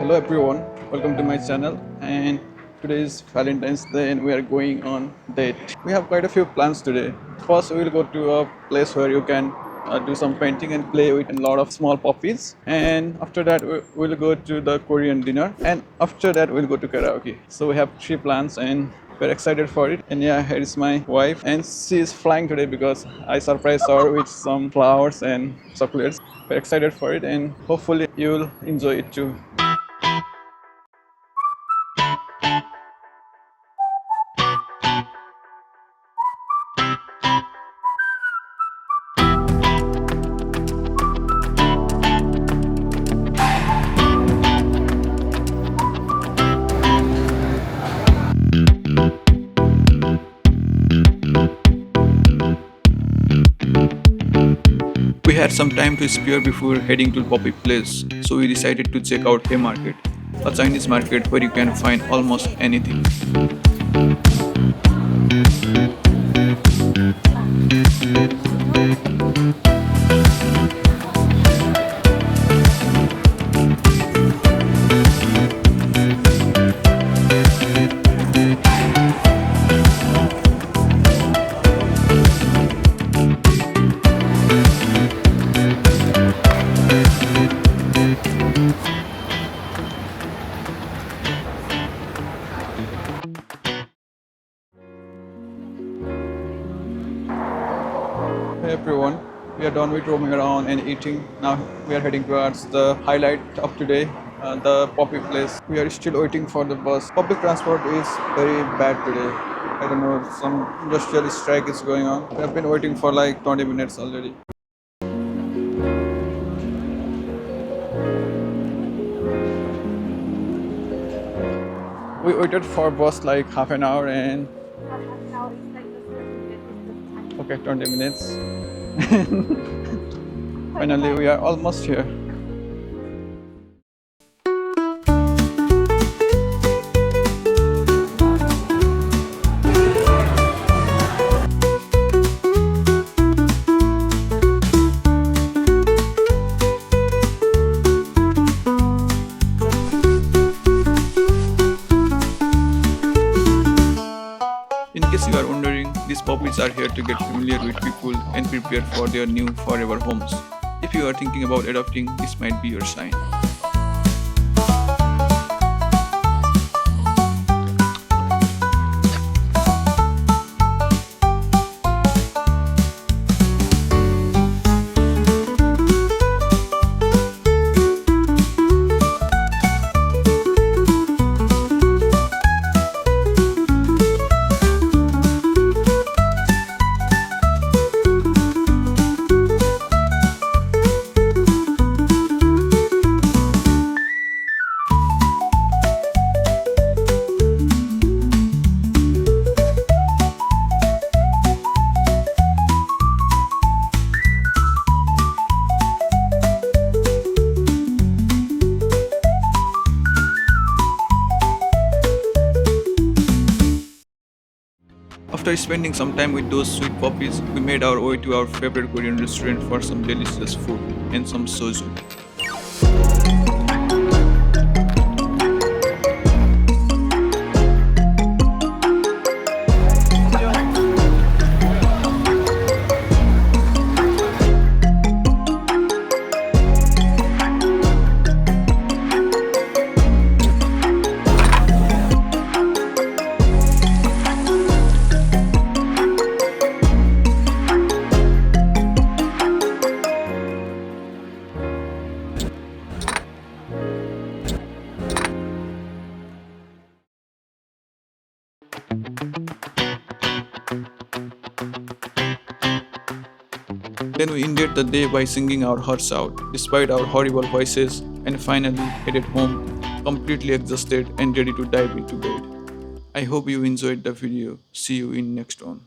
Hello everyone, welcome to my channel. And today is Valentine's Day and we are going on date. We have quite a few plans today. First, we will go to a place where you can do some painting and play with a lot of small puppies. And after that, we'll go to the Korean dinner. And after that, we'll go to karaoke. So we have three plans and we're excited for it. And yeah, here is my wife, and she is flying today because I surprised her with some flowers and chocolates. We're excited for it, and hopefully you'll enjoy it too. We had some time to spare before heading to Poppy Place, so we decided to check out Haymarket, a Chinese market where you can find almost anything. Hey everyone, we are done with roaming around and eating. Now we are heading towards the highlight of today, the Poppy Place. We are still waiting for the bus. Public transport is very bad today. I don't know, some industrial strike is going on. We have been waiting for like 20 minutes already. We waited for bus like half an hour and okay, 20 minutes. Finally, we are almost here. In case you are wondering, these puppies are here to get familiar with people and prepare for their new forever homes. If you are thinking about adopting, this might be your sign. After spending some time with those sweet puppies, we made our way to our favorite Korean restaurant for some delicious food and some soju. Then we ended the day by singing our hearts out, despite our horrible voices, and finally headed home, completely exhausted and ready to dive into bed. I hope you enjoyed the video. See you in next one.